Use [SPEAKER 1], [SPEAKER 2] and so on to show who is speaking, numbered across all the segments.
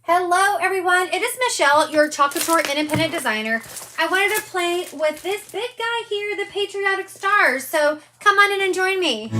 [SPEAKER 1] Hello everyone, it is Michelle, your Couture independent designer. I wanted to play with this big guy here, the Patriotic stars, so come on in and join me.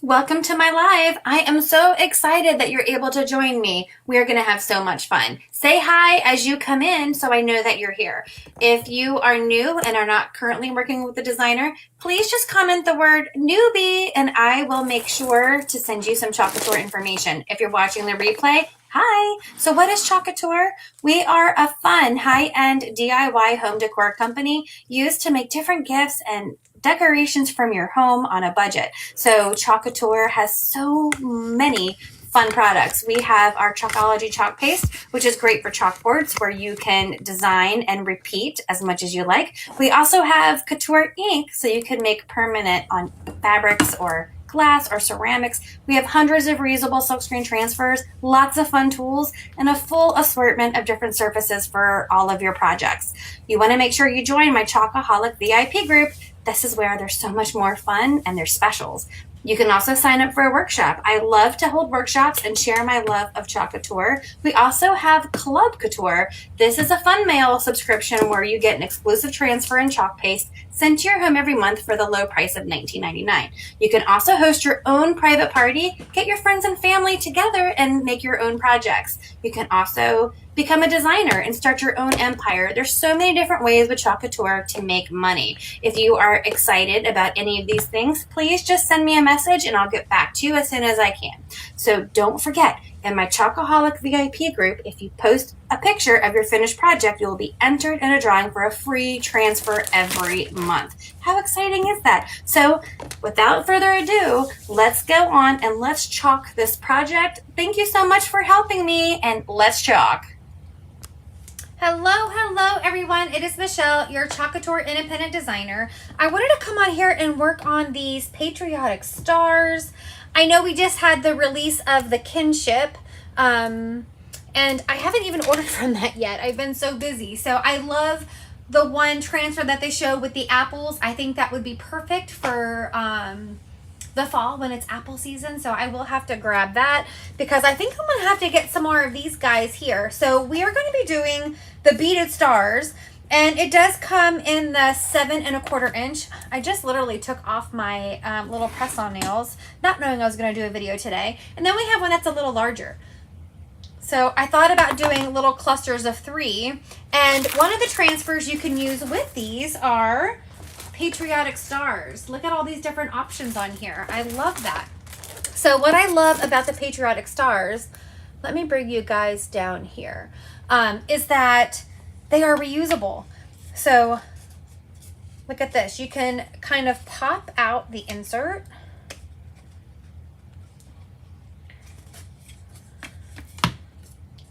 [SPEAKER 1] Welcome to my live. I am so excited that you're able to join me. We are going to have so much fun. Say hi as you come in so I know that you're here. If you are new and are not currently working with the designer, please just comment the word newbie and I will make sure to send you some Couture information. If you're watching the replay, hi. So what is Couture? We are a fun high-end DIY home decor company used to make different gifts and decorations from your home on a budget. So Couture has so many fun products. We have our Chalkology chalk paste, which is great for chalkboards where you can design and repeat as much as you like. We also have Couture ink, so you can make permanent on fabrics or glass or ceramics. We have hundreds of reusable silkscreen transfers, lots of fun tools, and a full assortment of different surfaces for all of your projects. You want to make sure you join my Chalkaholic VIP group. This is where there's so much more fun and there's specials. You can also sign up for a workshop. I love to hold workshops and share my love of Couture. We also have Club Couture. This is a fun mail subscription where you get an exclusive transfer and chalk paste sent to your home every month for the low price of $19.99. You can also host your own private party, get your friends and family together and make your own projects. You can also become a designer and start your own empire. There's so many different ways with Couture to make money. If you are excited about any of these things, please just send me a message and I'll get back to you as soon as I can. So don't forget, in my Chalkaholic VIP group, if you post a picture of your finished project, you will be entered in a drawing for a free transfer every month. How exciting is that? So without further ado, let's go on and let's chalk this project. Thank you so much for helping me, and let's chalk. Hello everyone, it is Michelle, your Couture independent designer. I wanted to come on here and work on these Patriotic stars. I know we just had the release of the Kinship, and I haven't even ordered from that yet. I've been so busy. So I love the one transfer that they showed with the apples. I think that would be perfect for the fall when it's apple season. So I will have to grab that because I think I'm gonna have to get some more of these guys here. So we are going to be doing the beaded stars, and it does come in the 7 1/4 inch. I just literally took off my little press-on nails, not knowing I was going to do a video today. And then we have one that's a little larger. So I thought about doing little clusters of 3. And one of the transfers you can use with these are Patriotic stars. Look at all these different options on here. I love that. So what I love about the Patriotic stars, let me bring you guys down here, is that they are reusable. So look at this. You can kind of pop out the insert.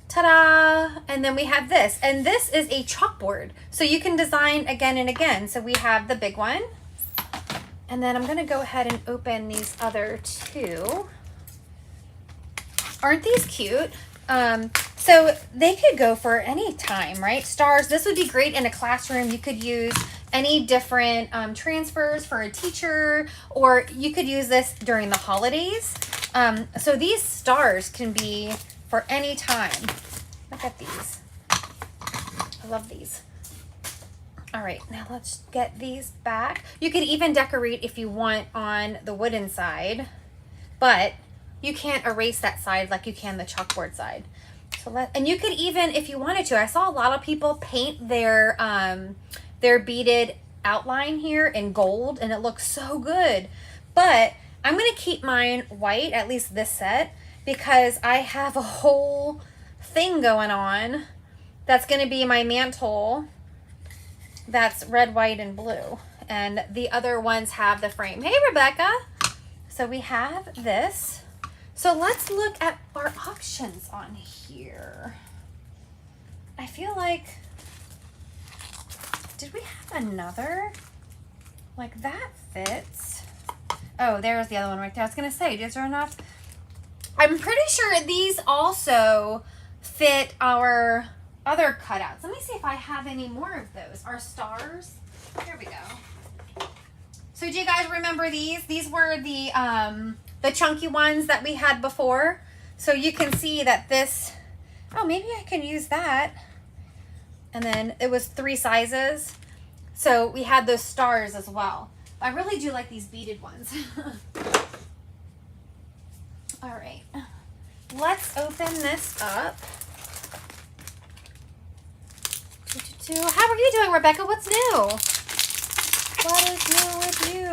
[SPEAKER 1] Ta-da! And then we have this. And this is a chalkboard. So you can design again and again. So we have the big one. And then I'm going to go ahead and open these other 2. Aren't these cute? So they could go for any time, right? Stars, this would be great in a classroom. You could use any different transfers for a teacher, or you could use this during the holidays. So these stars can be for any time. Look at these. I love these. All right, now let's get these back. You could even decorate if you want on the wooden side, but you can't erase that side like you can the chalkboard side. So and you could even, if you wanted to, I saw a lot of people paint their beaded outline here in gold, and it looks so good. But I'm gonna keep mine white, at least this set, because I have a whole thing going on that's gonna be my mantle that's red, white, and blue. And the other ones have the frame. Hey, Rebecca. So we have this. So let's look at our options on here. I feel like, did we have another? Like that fits. Oh, there's the other one right there. I was gonna say, is there enough? I'm pretty sure these also fit our other cutouts. Let me see if I have any more of those. Our stars. Here we go. So do you guys remember these? These were the chunky ones that we had before. So you can see that this, oh, maybe I can use that. And then it was 3 sizes. So we had those stars as well. I really do like these beaded ones. All right, let's open this up. How are you doing, Rebecca? What's new? What is new with you?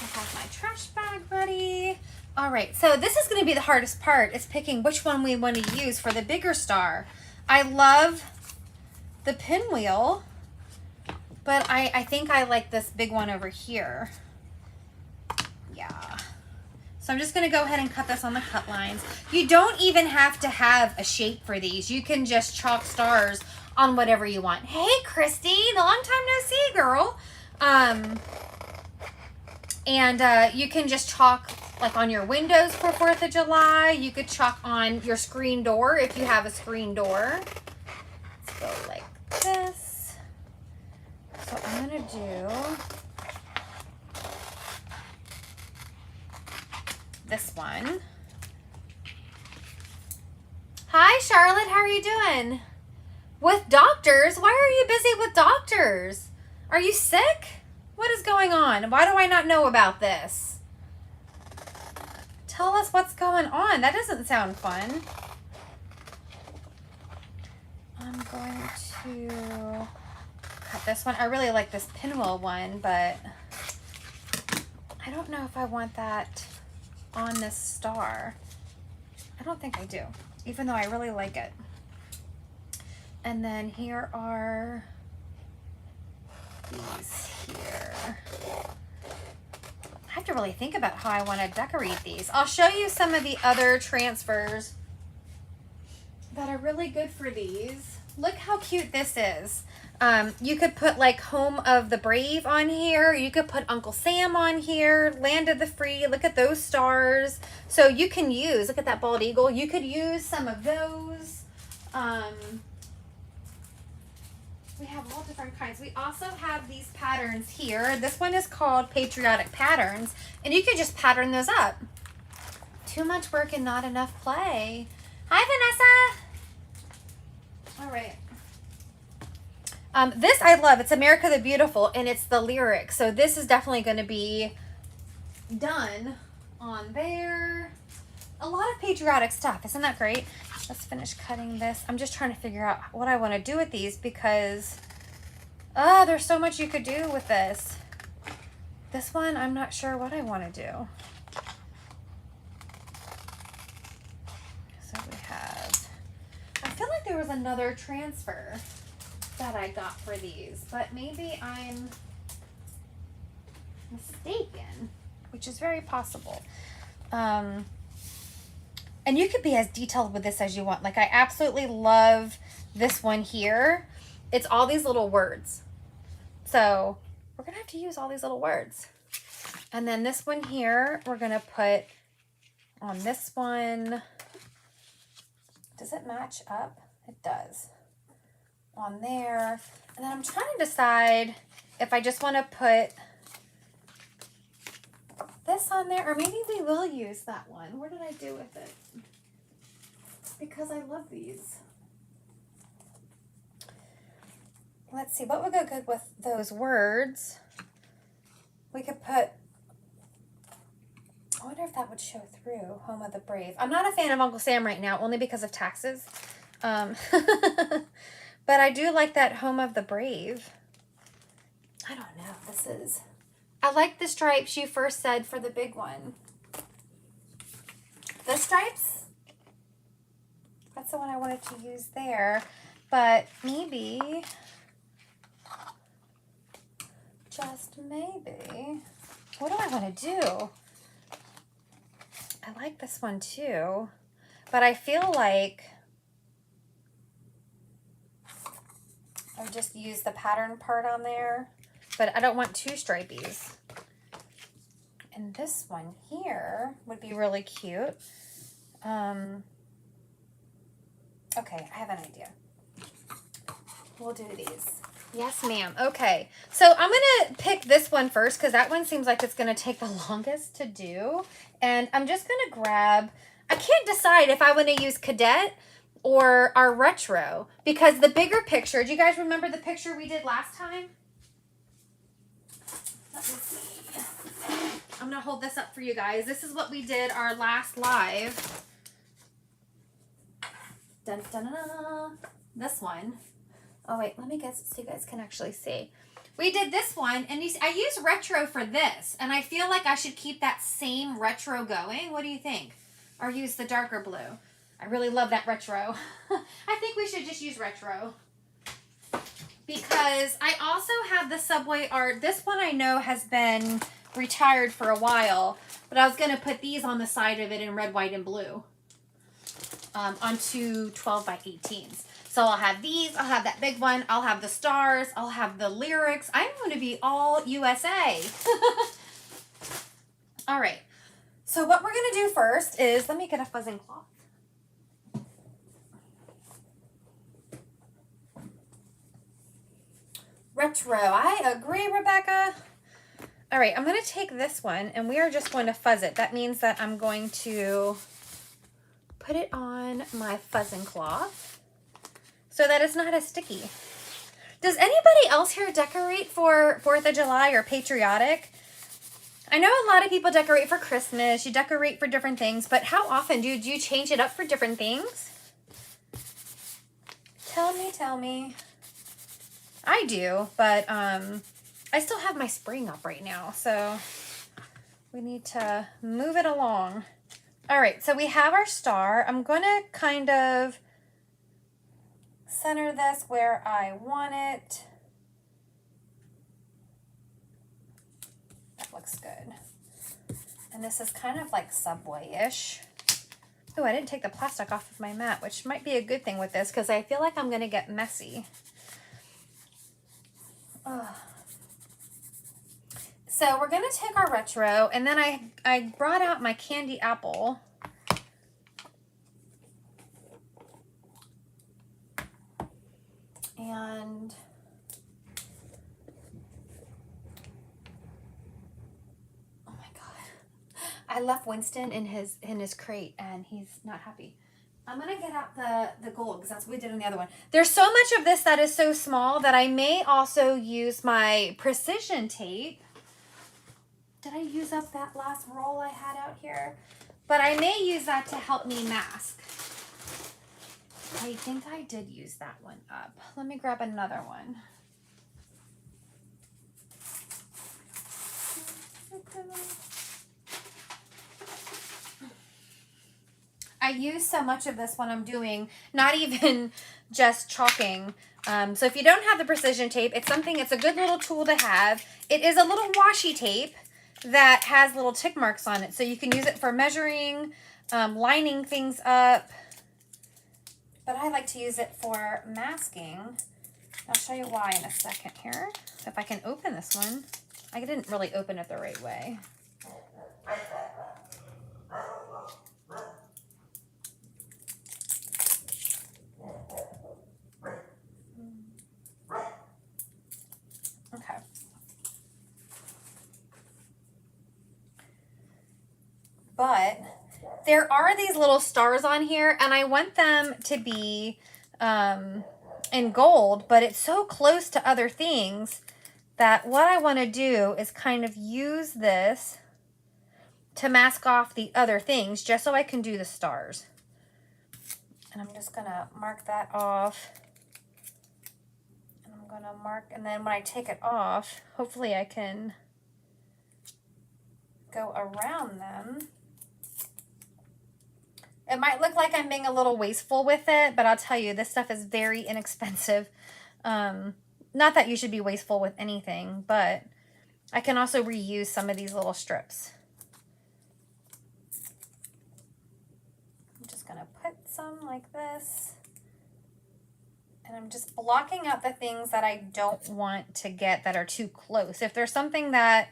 [SPEAKER 1] I have my trash bag ready. All right, so this is going to be the hardest part, is picking which one we want to use for the bigger star. I love the pinwheel, but I think I like this big one over here. Yeah. So I'm just going to go ahead and cut this on the cut lines. You don't even have to have a shape for these. You can just chalk stars on whatever you want. Hey, Christy, long time no see, girl. You can just chalk like on your windows for 4th of July. You could chalk on your screen door if you have a screen door. Let's go like this. So I'm going to do this one. Hi, Charlotte. How are you doing? With doctors? Why are you busy with doctors? Are you sick? What is going on? Why do I not know about this? Tell us what's going on. That doesn't sound fun. I'm going to cut this one. I really like this pinwheel one, but I don't know if I want that on this star. I don't think I do, even though I really like it. And then here are these here. I have to really think about how I want to decorate these. I'll show you some of the other transfers that are really good for these. Look how cute this is. You could put like Home of the Brave on here. You could put Uncle Sam on here. Land of the Free. Look at those stars. So you can use, look at that bald eagle. You could use some of those. We have all different kinds. We also have these patterns here. This one is called Patriotic Patterns, and you could just pattern those up. Too much work and not enough play. Hi, Vanessa. All right. This I love. It's America the Beautiful, and it's the lyric. So this is definitely going to be done on there. A lot of patriotic stuff. Isn't that great? Let's finish cutting this. I'm just trying to figure out what I want to do with these because, there's so much you could do with this. This one, I'm not sure what I want to do. So we have, I feel like there was another transfer that I got for these, but maybe I'm mistaken, which is very possible. And you could be as detailed with this as you want. Like I absolutely love this one here. It's all these little words. So we're gonna have to use all these little words. And then this one here, we're gonna put on this one. Does it match up? It does. On there. And then I'm trying to decide if I just want to put this on there, or maybe we will use that one. What did I do with it? Because I love these. Let's see, what would go good with those words? We could put, I wonder if that would show through, Home of the Brave. I'm not a fan of Uncle Sam right now, only because of taxes. But I do like that Home of the Brave. I don't know if this is. I like the stripes you first said for the big one. The stripes? That's the one I wanted to use there. But maybe, just maybe, what do I want to do? I like this one too. But I feel like I just use the pattern part on there. But I don't want two stripies. And this one here would be really cute. Okay, I have an idea. We'll do these. Yes, ma'am. Okay. So I'm going to pick this one first because that one seems like it's going to take the longest to do. And I'm just going to grab, I can't decide if I want to use Cadet or our retro because the bigger picture, do you guys remember the picture we did last time? Let me see. I'm going to hold this up for you guys. This is what we did our last live. Dun, dun, dun, dun. This one. Oh, wait, let me guess so you guys can actually see. We did this one, and I used retro for this, and I feel like I should keep that same retro going. What do you think? Or use the darker blue? I really love that retro. I think we should just use retro. Because I also have the Subway art. This one I know has been retired for a while, but I was going to put these on the side of it in red, white, and blue. On two 12 by 18s. So I'll have these, I'll have that big one, I'll have the stars, I'll have the lyrics. I'm going to be all USA. All right. So what we're going to do first is, let me get a fuzzing cloth. Retro, I agree, Rebecca. All right, I'm going to take this one and we are just going to fuzz it. That means that I'm going to put it on my fuzzing cloth so that it's not as sticky. Does anybody else here decorate for 4th of July or Patriotic? I know a lot of people decorate for Christmas. You decorate for different things, but how often do you change it up for different things? Tell me. I do, but I still have my spring up right now, so we need to move it along. All right, so we have our star. I'm going to kind of center this where I want it. That looks good. And this is kind of like Subway-ish. Oh, I didn't take the plastic off of my mat, which might be a good thing with this because I feel like I'm going to get messy. Ugh. So we're going to take our retro, and then I brought out my candy apple. And oh my God, I left Winston in his crate, and he's not happy. I'm going to get out the gold because that's what we did on the other one. There's so much of this that is so small that I may also use my precision tape. Did I use up that last roll I had out here? But I may use that to help me mask. I think I did use that one up. Let me grab another one. I use so much of this when I'm doing, not even just chalking. So if you don't have the precision tape, it's a good little tool to have. It is a little washi tape that has little tick marks on it. So you can use it for measuring, lining things up. But I like to use it for masking. I'll show you why in a second here. If I can open this one. I didn't really open it the right way. Okay. But there are these little stars on here, and I want them to be in gold, but it's so close to other things that what I want to do is kind of use this to mask off the other things just so I can do the stars. And I'm just going to mark that off. And I'm going to mark, and then when I take it off, hopefully I can go around them. It might look like I'm being a little wasteful with it, but I'll tell you, this stuff is very inexpensive. Not that you should be wasteful with anything, but I can also reuse some of these little strips. I'm just going to put some like this. And I'm just blocking out the things that I don't want to get that are too close. If there's something that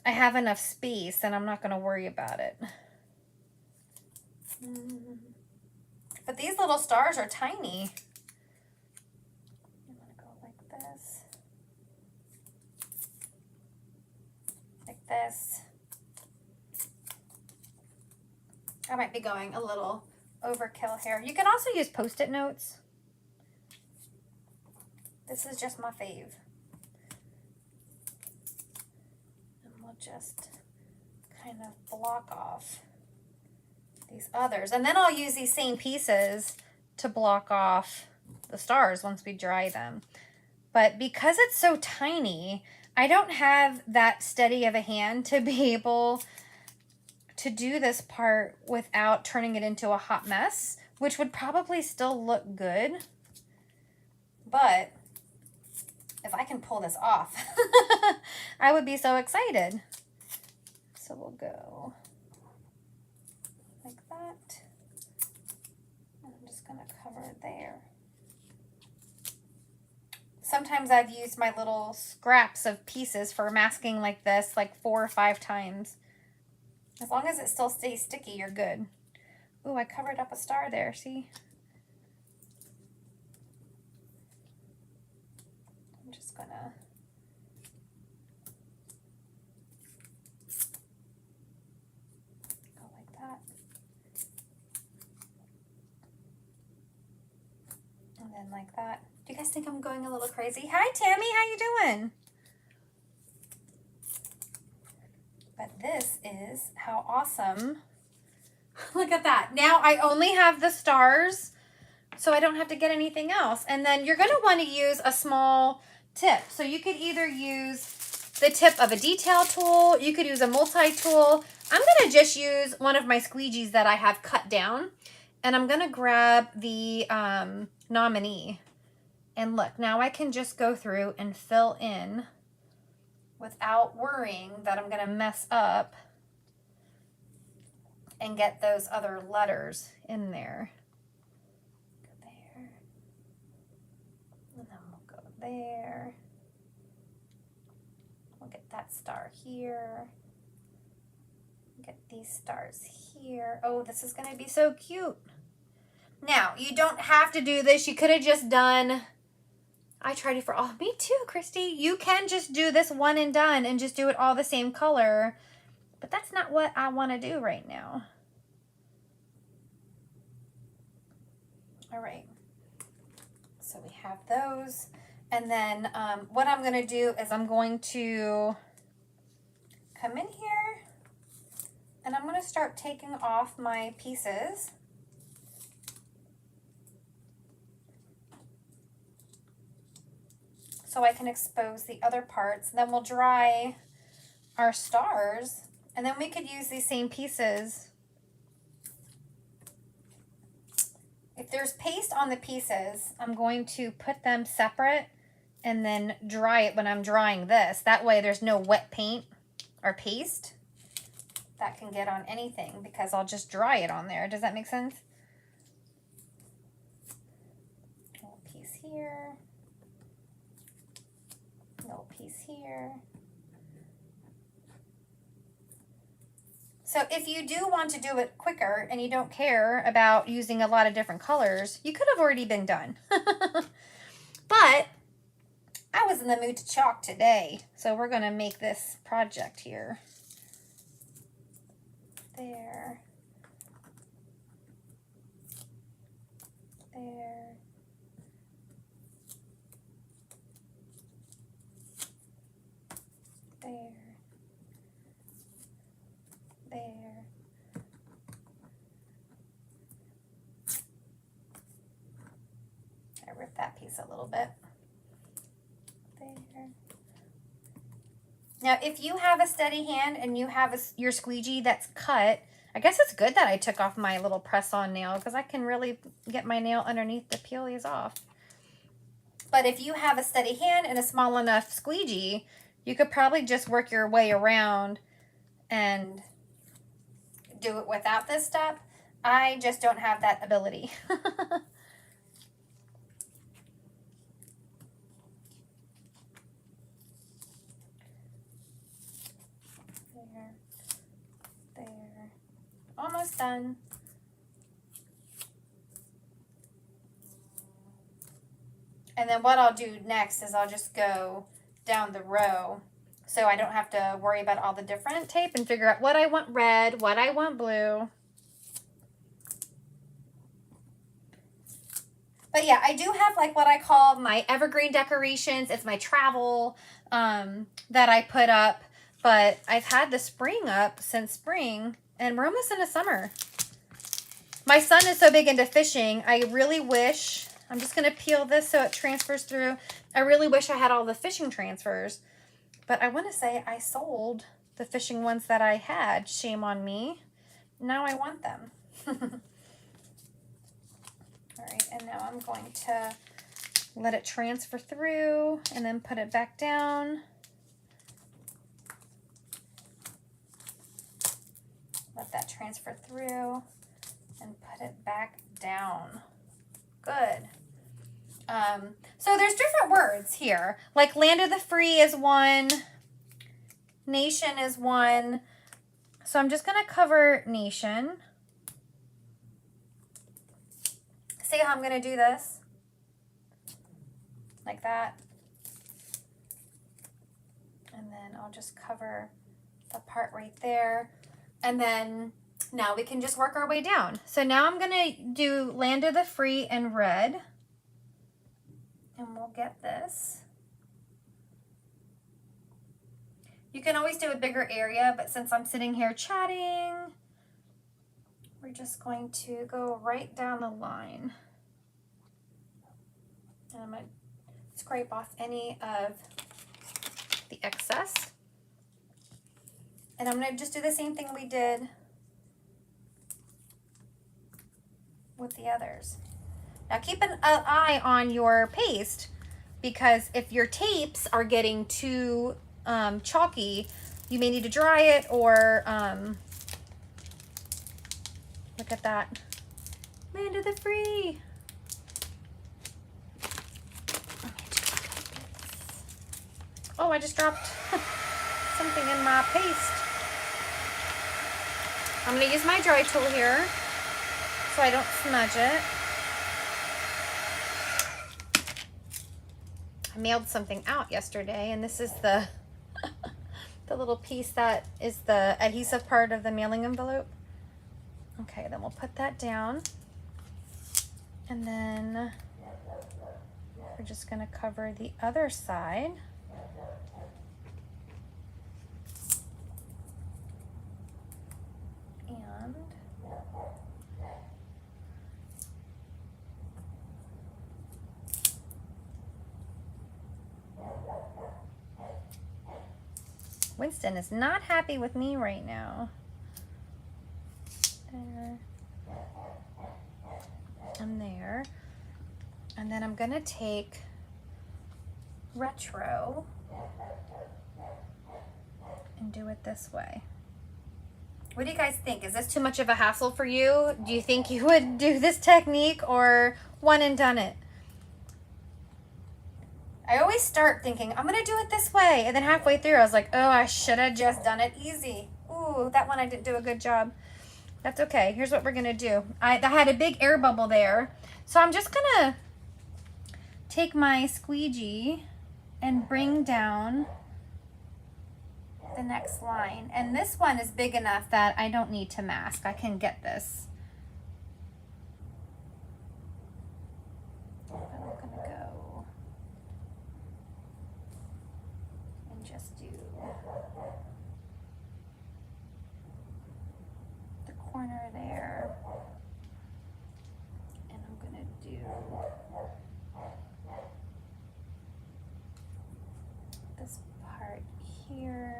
[SPEAKER 1] I have enough space, then I'm not going to worry about it. But these little stars are tiny. I'm gonna go like this. Like this. I might be going a little overkill here. You can also use Post-it notes. This is just my fave. And we'll just kind of block off these others. And then I'll use these same pieces to block off the stars once we dry them. But because it's so tiny, I don't have that steady of a hand to be able to do this part without turning it into a hot mess, which would probably still look good. But if I can pull this off, I would be so excited. So we'll go like that. I'm just gonna cover it there. Sometimes I've used my little scraps of pieces for masking like this, like 4 or 5 times. As long as it still stays sticky, you're good. Ooh, I covered up a star there, see? I'm just gonna go like that. And then like that. Do you guys think I'm going a little crazy? Hi, Tammy, how you doing? But this is how awesome. Look at that. Now I only have the stars, so I don't have to get anything else. And then you're going to want to use a small tip. So you could either use the tip of a detail tool. You could use a multi-tool. I'm going to just use one of my squeegees that I have cut down. And I'm going to grab the nominee. And look, now I can just go through and fill in without worrying that I'm going to mess up and get those other letters in there. Go there. And then we'll go there. We'll get that star here. Get these stars here. Oh, this is going to be so cute. Now, you don't have to do this. You could have just done... I tried it for all. Me too, Christy. You can just do this one and done and just do it all the same color. But that's not what I want to do right now. All right. So we have those. And then what I'm going to do is I'm going to come in here and I'm going to start taking off my pieces. So I can expose the other parts. Then we'll dry our stars, and then we could use these same pieces. If there's paste on the pieces, I'm going to put them separate and then dry it when I'm drying this. That way there's no wet paint or paste that can get on anything because I'll just dry it on there. Does that make sense? A little piece here. Little piece here. So if you do want to do it quicker and you don't care about using a lot of different colors, you could have already been done. But I was in the mood to chalk today, so we're going to make this project here. There. There. There. There. I ripped that piece a little bit. There. Now, if you have a steady hand and you have your squeegee that's cut, I guess it's good that I took off my little press-on nail because I can really get my nail underneath to peel these off. But if you have a steady hand and a small enough squeegee, you could probably just work your way around and do it without this step. I just don't have that ability. There. There. Almost done. And then what I'll do next is I'll just go down the row so I don't have to worry about all the different tape and figure out what I want red, what I want blue. But yeah, I do have like what I call my evergreen decorations. It's my travel that I put up. But I've had the spring up since spring, and we're almost into summer. My son is so big into fishing. I really wish, I'm just going to peel this so it transfers through. I really wish I had all the fishing transfers. But I want to say I sold the fishing ones that I had. Shame on me. Now I want them. All right, and now I'm going to let it transfer through and then put it back down. Let that transfer through and put it back down. Good. So there's different words here. Like land of the free is one. Nation is one. So I'm just going to cover nation. See how I'm going to do this? Like that. And then I'll just cover the part right there. And then now we can just work our way down. So now I'm going to do land of the free in red. And we'll get this. You can always do a bigger area, but since I'm sitting here chatting, we're just going to go right down the line. And I'm going to scrape off any of the excess. And I'm going to just do the same thing we did with the others. Now keep an eye on your paste, because if your tapes are getting too chalky, you may need to dry it, or look at that. Land of the free. Oh, I just dropped something in my paste. I'm going to use my dry tool here so I don't smudge it. I mailed something out yesterday, and this is the the little piece that is the adhesive part of the mailing envelope. Okay, then we'll put that down. And then we're just going to cover the other side. And Winston is not happy with me right now. There. And there. And then I'm going to take retro and do it this way. What do you guys think? Is this too much of a hassle for you? Do you think you would do this technique or one and done it? I always start thinking, I'm going to do it this way. And then halfway through, I was like, oh, I should have just done it easy. Ooh, that one I didn't do a good job. That's okay. Here's what we're going to do. I had a big air bubble there. So I'm just going to take my squeegee and bring down the next line. And this one is big enough that I don't need to mask. I can get this. I'm going to go and just do the corner there. And I'm going to do this part here.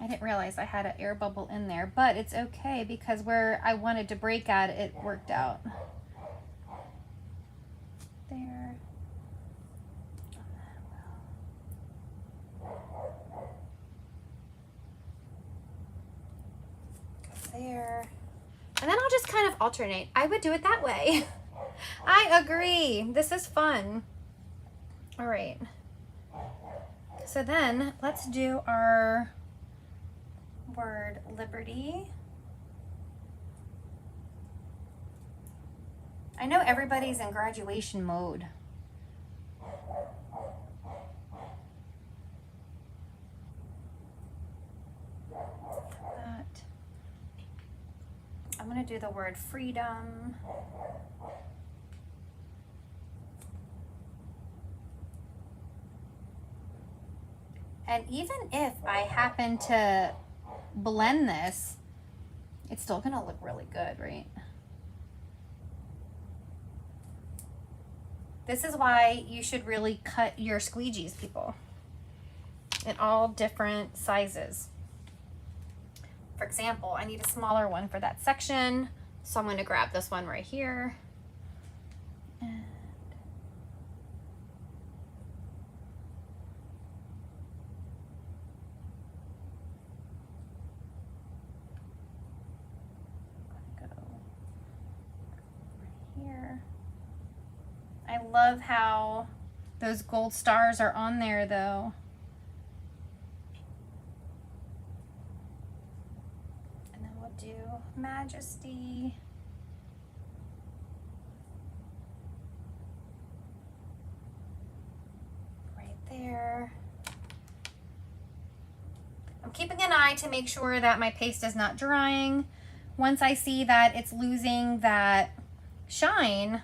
[SPEAKER 1] I didn't realize I had an air bubble in there, but it's okay because where I wanted to break at it worked out. There. There. And then I'll just kind of alternate. I would do it that way. I agree. This is fun. All right. So then let's do our word liberty. I know everybody's in graduation mode. That. I'm going to do the word freedom. And even if I happen to blend this, it's still going to look really good, right? This is why you should really cut your squeegees, people, in all different sizes. For example, I need a smaller one for that section, so I'm going to grab this one right here. And here. I love how those gold stars are on there though. And then we'll do Majesty. Right there. I'm keeping an eye to make sure that my paste is not drying. Once I see that it's losing that shine,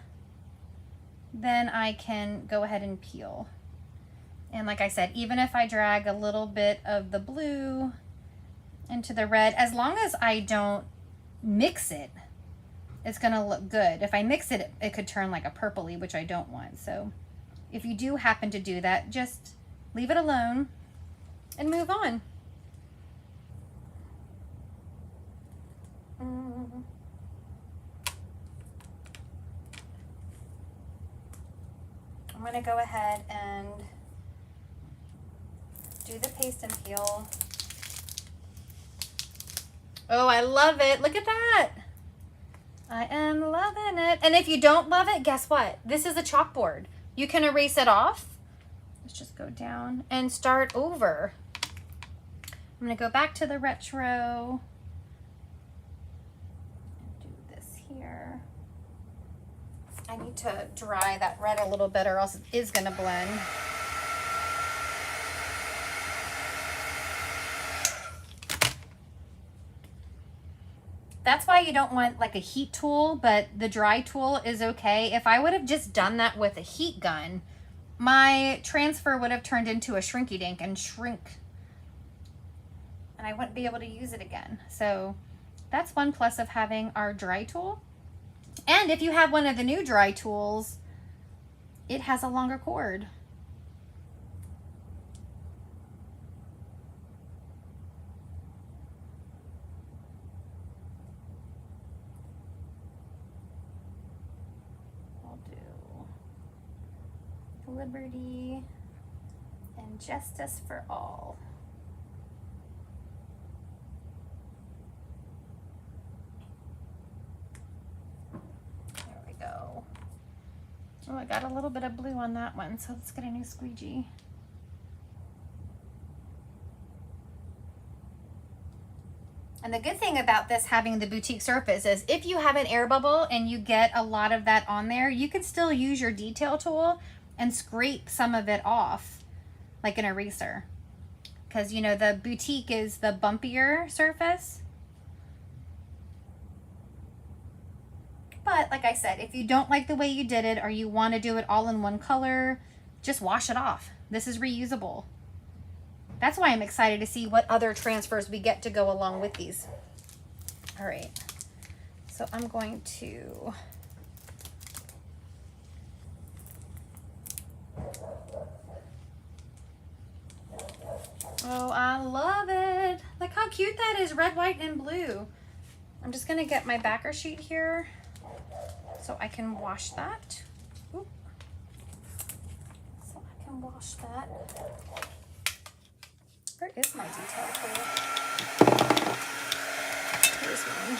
[SPEAKER 1] then I can go ahead and peel. And like I said, even if I drag a little bit of the blue into the red, as long as I don't mix it, it's gonna look good. If I mix it, it could turn like a purpley, which I don't want. So if you do happen to do that, just leave it alone and move on. I'm going to go ahead and do the paste and peel. Oh, I love it. Look at that. I am loving it. And if you don't love it, guess what? This is a chalkboard. You can erase it off. Let's just go down and start over. I'm going to go back to the retro. Do this here. I need to dry that red a little bit or else it is going to blend. That's why you don't want like a heat tool, but the dry tool is okay. If I would have just done that with a heat gun, my transfer would have turned into a shrinky dink and shrink. And I wouldn't be able to use it again. So that's one plus of having our dry tool. And if you have one of the new dry tools, it has a longer cord. We'll do liberty and justice for all. Oh, I got a little bit of blue on that one, so let's get a new squeegee. And the good thing about this having the boutique surface is if you have an air bubble and you get a lot of that on there, you can still use your detail tool and scrape some of it off like an eraser. Because, you know, the boutique is the bumpier surface. But like I said, if you don't like the way you did it or you want to do it all in one color, just wash it off. This is reusable. That's why I'm excited to see what other transfers we get to go along with these. All right, so I'm going to oh, I love it. Look how cute that is, red, white, and blue. I'm just gonna get my backer sheet here so I can wash that. Oop. So I can wash that. Where is my detail tool? Here's one.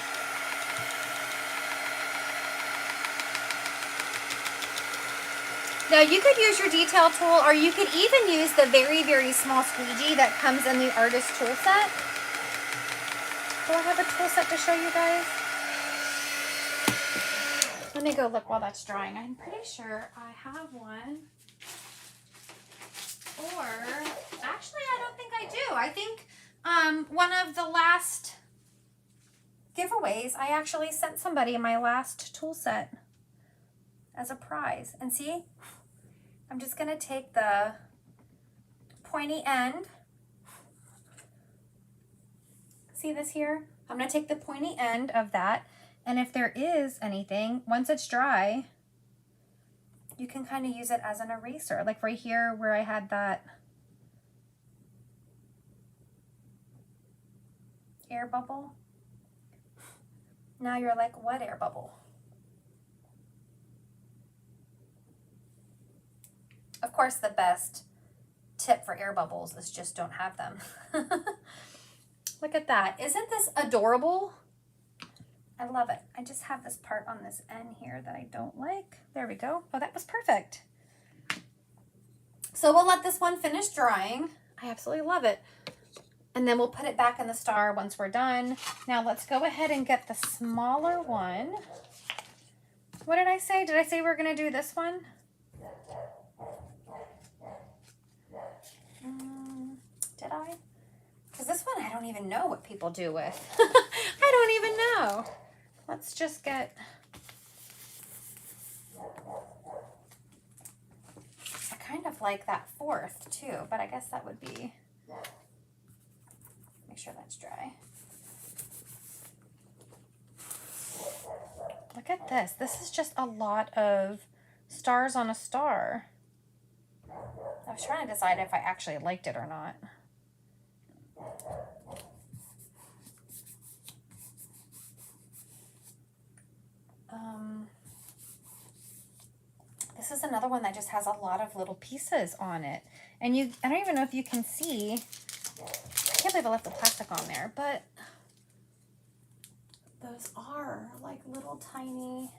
[SPEAKER 1] Now you could use your detail tool, or you could even use the very, very small squeegee that comes in the artist tool set. Do I have a tool set to show you guys? Let me go look while that's drying. I'm pretty sure I have one. Or, actually, I don't think I do. I think one of the last giveaways, I actually sent somebody my last tool set as a prize. And see, I'm just going to take the pointy end. See this here? I'm going to take the pointy end of that. And if there is anything, once it's dry, you can kind of use it as an eraser. Like right here where I had that air bubble. Now you're like, what air bubble? Of course, the best tip for air bubbles is just don't have them. Look at that. Isn't this adorable? I love it. I just have this part on this end here that I don't like. There we go. Oh, that was perfect. So we'll let this one finish drying. I absolutely love it. And then we'll put it back in the star once we're done. Now let's go ahead and get the smaller one. What did I say? Did I say we're going to do this one? Did I? Because this one I don't even know what people do with. I don't even know. Let's just get... I kind of like that fourth too, but I guess that would be... Make sure that's dry. Look at this. This is just a lot of stars on a star. I was trying to decide if I actually liked it or not. This is another one that just has a lot of little pieces on it. And I don't even know if you can see, I can't believe I left the plastic on there, but those are like little tiny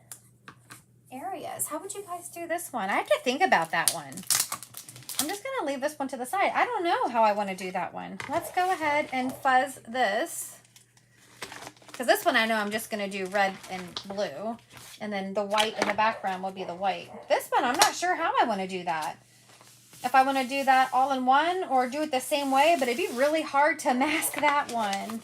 [SPEAKER 1] areas. How would you guys do this one? I have to think about that one. I'm just going to leave this one to the side. I don't know how I want to do that one. Let's go ahead and fuzz this. Because this one I know I'm just going to do red and blue. And then the white in the background will be the white. This one, I'm not sure how I want to do that. If I want to do that all in one or do it the same way. But it'd be really hard to mask that one.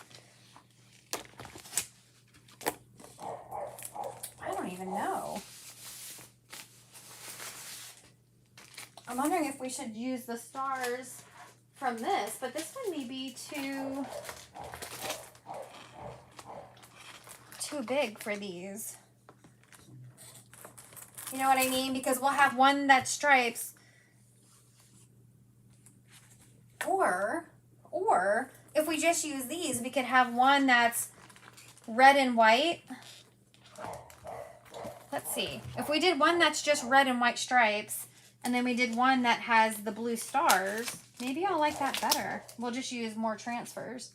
[SPEAKER 1] I don't even know. I'm wondering if we should use the stars from this, but this one may be too big for these. You know what I mean? Because we'll have one that stripes. Or if we just use these, we could have one that's red and white. Let's see. If we did one that's just red and white stripes, and then we did one that has the blue stars, maybe I'll like that better. We'll just use more transfers.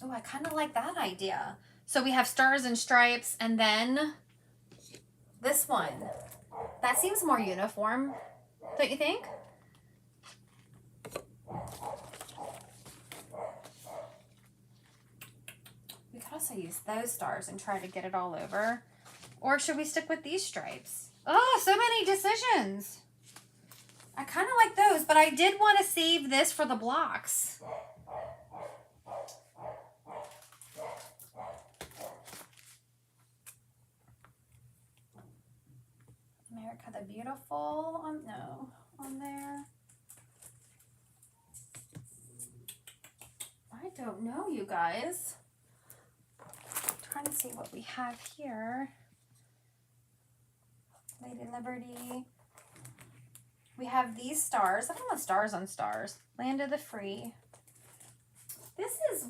[SPEAKER 1] Oh, I kind of like that idea. So we have stars and stripes, and then this one. That seems more uniform, don't you think? We could also use those stars and try to get it all over. Or should we stick with these stripes? Oh, so many decisions. I kind of like those, but I did want to save this for the blocks. America the Beautiful on there. I don't know, you guys. I'm trying to see what we have here. Lady Liberty. We have these stars. I don't want stars on stars. Land of the Free.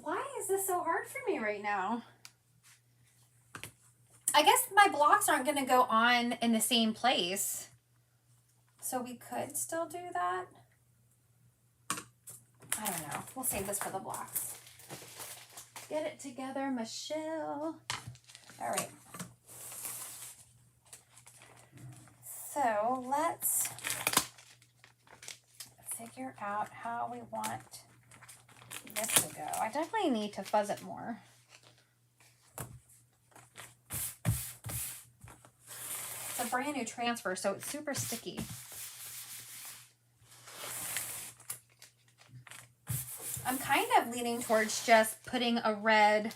[SPEAKER 1] Why is this so hard for me right now? I guess my blocks aren't going to go on in the same place. So we could still do that. I don't know. We'll save this for the blocks. Get it together, Michelle. All right. So let's figure out how we want this to go. I definitely need to fuzz it more. a brand new transfer, so it's super sticky. I'm kind of leaning towards just putting a red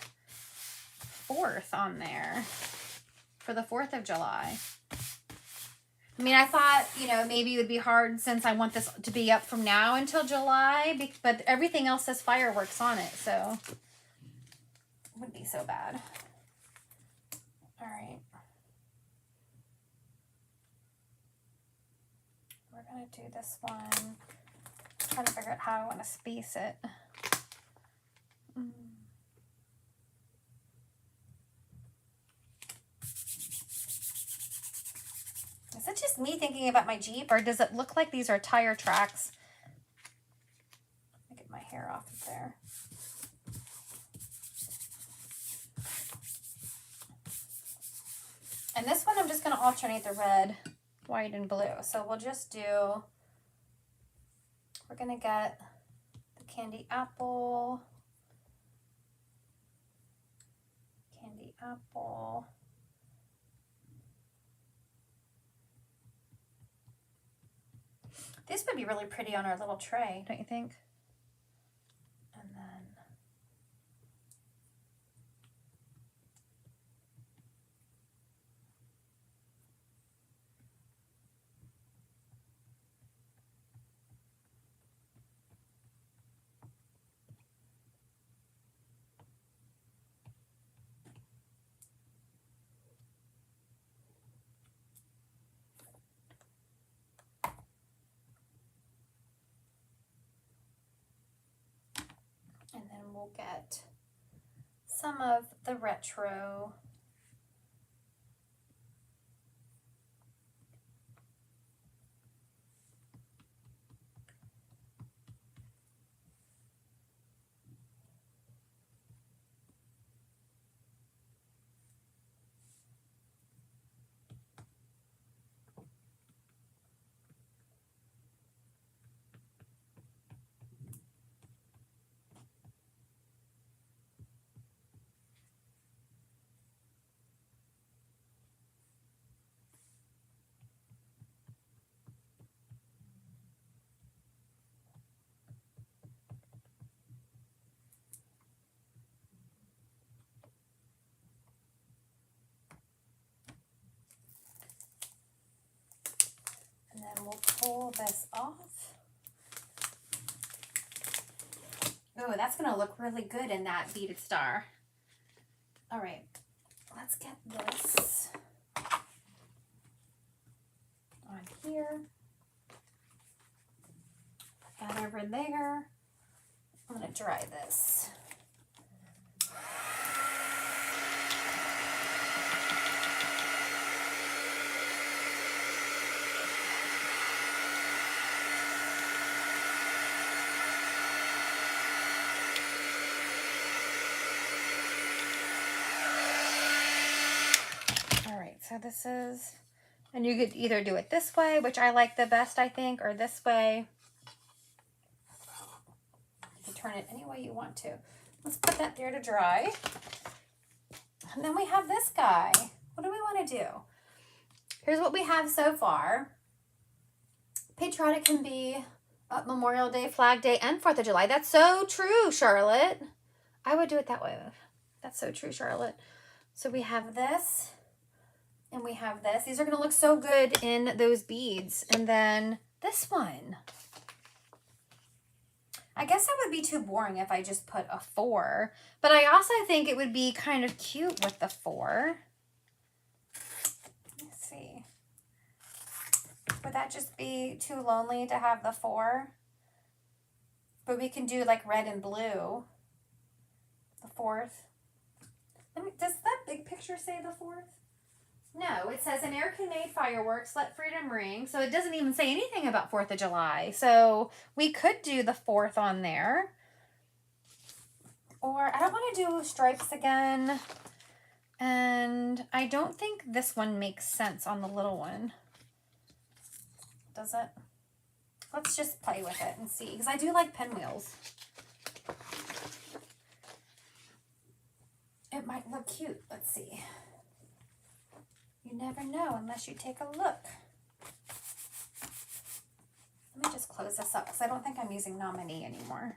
[SPEAKER 1] 4th on there for the 4th of July. I mean, I thought, you know, maybe it would be hard since I want this to be up from now until July, but everything else says fireworks on it, so it wouldn't be so bad. All right. We're going to do this one. I'm trying to figure out how I want to space it. Is it just me thinking about my Jeep, or does it look like these are tire tracks? Let me get my hair off of there. And this one I'm just going to alternate the red, white, and blue. So we'll just do, we're going to get the candy apple, This would be really pretty on our little tray, don't you think? And then we'll get some of the retro. And then we'll pull this off. Oh, that's going to look really good in that beaded star. All right, let's get this on here. Put that over there. I'm going to dry this. So this is, and you could either do it this way, which I like the best, I think, or this way. You can turn it any way you want to. Let's put that there to dry. And then we have this guy. What do we want to do? Here's what we have so far. Patriotic can be Memorial Day, Flag Day, and 4th of July. That's so true, Charlotte. I would do it that way. That's so true, Charlotte. So we have this. And we have this. These are going to look so good in those beads. And then this one. I guess that would be too boring if I just put a 4. But I also think it would be kind of cute with the 4. Let's see. Would that just be too lonely to have the 4? But we can do like red and blue. The 4th. Does that big picture say the 4th? No, it says American-made fireworks, let freedom ring. So it doesn't even say anything about 4th of July. So we could do the 4th on there. Or I don't want to do stripes again. And I don't think this one makes sense on the little one. Does it? Let's just play with it and see. Because I do like pinwheels. It might look cute. Let's see. You never know unless you take a look. Let me just close this up because I don't think I'm using Nominee anymore.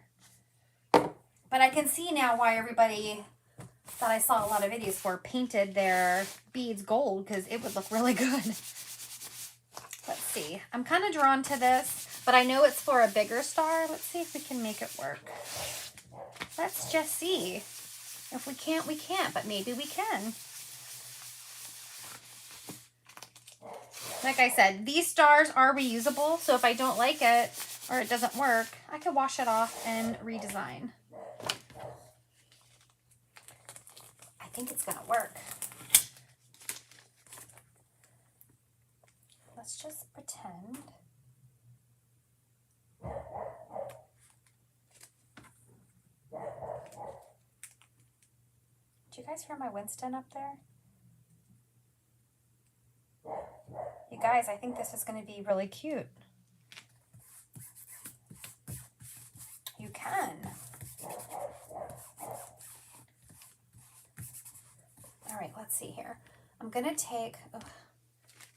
[SPEAKER 1] But I can see now why everybody that I saw a lot of videos for painted their beads gold, because it would look really good. Let's see. I'm kind of drawn to this, but I know it's for a bigger star. Let's see if we can make it work. Let's just see. If we can't, we can't, but maybe we can. Like I said, these stars are reusable, so if I don't like it or it doesn't work, I can wash it off and redesign. I think it's gonna work. Let's just pretend. Do you guys hear my Winston up there? You guys, I think this is going to be really cute. You can. All right, let's see here. I'm going to take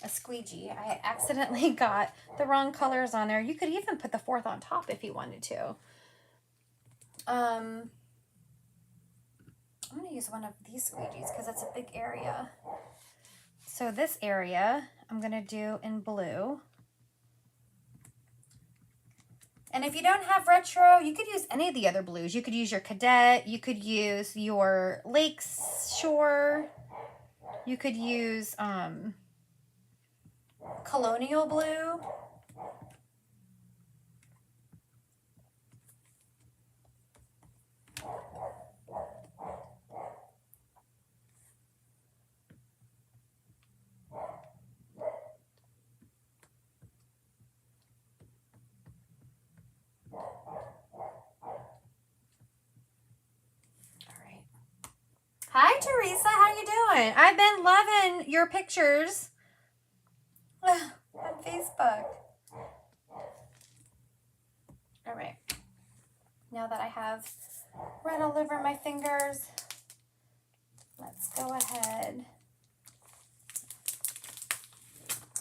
[SPEAKER 1] a squeegee. I accidentally got the wrong colors on there. You could even put the 4th on top if you wanted to. I'm going to use one of these squeegees because it's a big area. So this area I'm going to do in blue. And if you don't have retro, you could use any of the other blues. You could use your cadet. You could use your lakeshore. You could use colonial blue. Hi, Teresa. How you doing? I've been loving your pictures on Facebook. All right. Now that I have red all over my fingers, let's go ahead.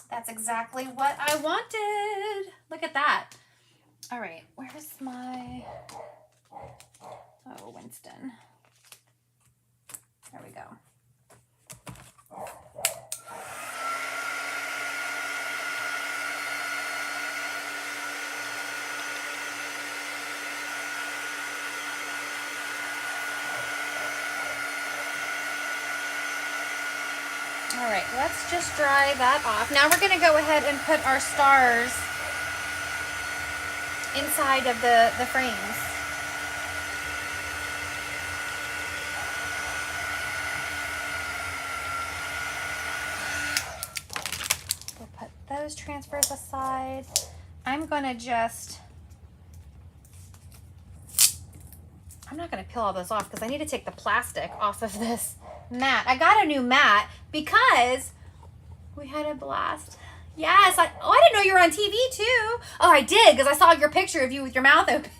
[SPEAKER 1] That's exactly what I wanted. Look at that. All right. Where's my... Oh, Winston. There we go. All right, let's just dry that off. Now we're going to go ahead and put our stars inside of the frames. Those transfers aside. I'm not going to peel all those off because I need to take the plastic off of this mat. I got a new mat because we had a blast. Yes. I didn't know you were on TV too. Oh, I did because I saw your picture of you with your mouth open.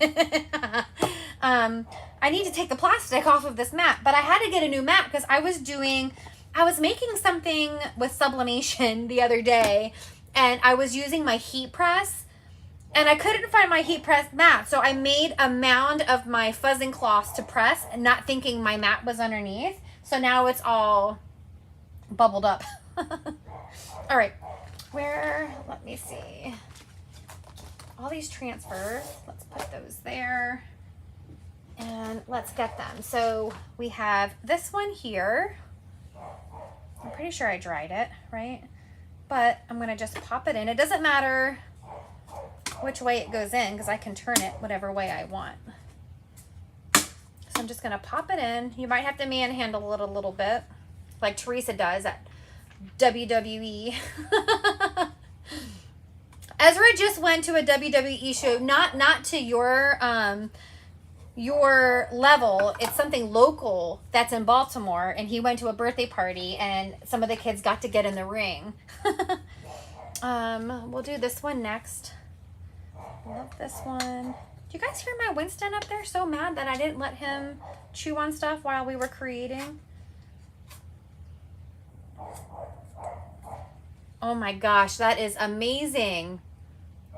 [SPEAKER 1] I need to take the plastic off of this mat, but I had to get a new mat because I was making something with sublimation the other day, and I was using my heat press, and I couldn't find my heat press mat, so I made a mound of my fuzzing cloths to press, and not thinking my mat was underneath. So now it's all bubbled up. All right, let me see. All these transfers, let's put those there, and let's get them. So we have this one here. I'm pretty sure I dried it, right? But I'm going to just pop it in. It doesn't matter which way it goes in because I can turn it whatever way I want. So I'm just going to pop it in. You might have to manhandle it a little bit like Teresa does at WWE. Ezra just went to a WWE show, not to your level. It's something local that's in Baltimore, and he went to a birthday party and some of the kids got to get in the ring. We'll do this one next. Love this one. Do you guys hear my Winston up there? So mad that I didn't let him chew on stuff while we were creating. Oh my gosh, that is amazing.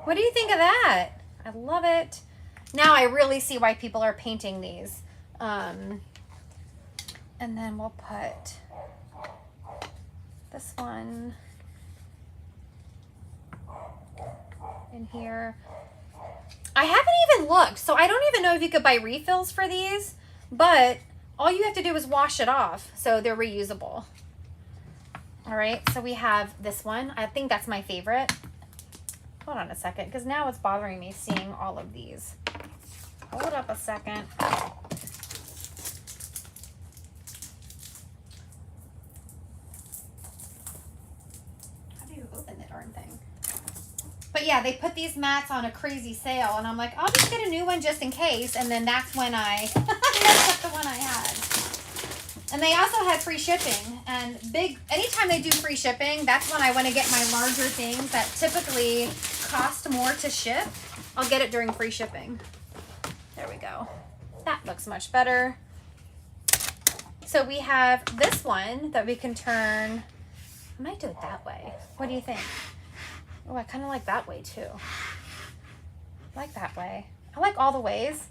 [SPEAKER 1] What do you think of that? I love it. Now I really see why people are painting these. And then we'll put this one in here. I haven't even looked, so I don't even know if you could buy refills for these, but all you have to do is wash it off, so they're reusable. All right, so we have this one. I think that's my favorite. Hold on a second, because now it's bothering me seeing all of these. Hold up a second. How do you open the darn thing? But yeah, they put these mats on a crazy sale, and I'm like, I'll just get a new one just in case, and then that's when I messed up the one I had. And they also had free shipping, and anytime they do free shipping, that's when I want to get my larger things that typically cost more to ship. I'll get it during free shipping. There we go. That looks much better. So we have this one that we can turn. I might do it that way. What do you think? Oh, I kind of like that way too. I like that way. I like all the ways.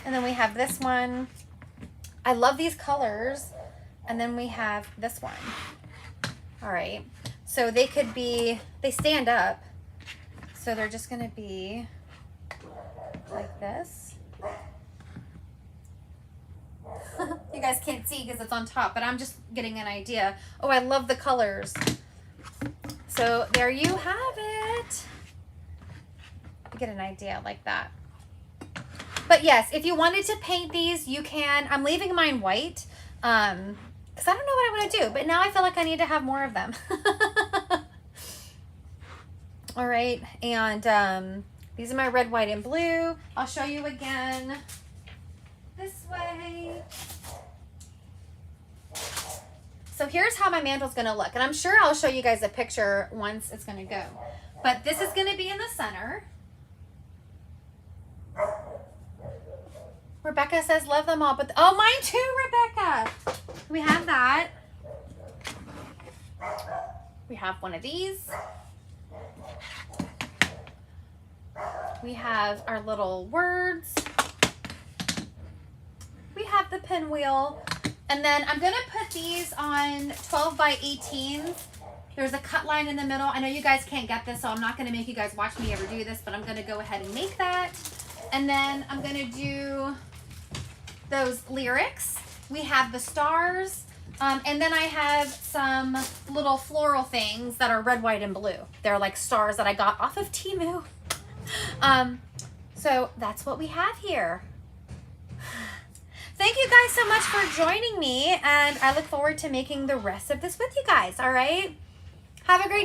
[SPEAKER 1] And then we have this one. I love these colors. And then we have this one. All right. So they stand up. So they're just going to be like this. You guys can't see because it's on top, but I'm just getting an idea. Oh, I love the colors. So there you have it. You get an idea like that. But yes, if you wanted to paint these, you can. I'm leaving mine white because I don't know what I want to do, but now I feel like I need to have more of them. All right, and these are my red, white, and blue. I'll show you again this way. So here's how my mantle's gonna look, and I'm sure I'll show you guys a picture once it's gonna go. But this is gonna be in the center. Rebecca says, love them all, but oh, mine too, Rebecca. We have that. We have one of these. We have our little words. We have the pinwheel. And then I'm gonna put these on 12 by 18s. There's a cut line in the middle. I know you guys can't get this, so I'm not gonna make you guys watch me ever do this, but I'm gonna go ahead and make that. And then I'm gonna do those lyrics. We have the stars. And then I have some little floral things that are red, white, and blue. They're like stars that I got off of Temu. So that's what we have here. Thank you guys so much for joining me, and I look forward to making the rest of this with you guys, all right? Have a great day.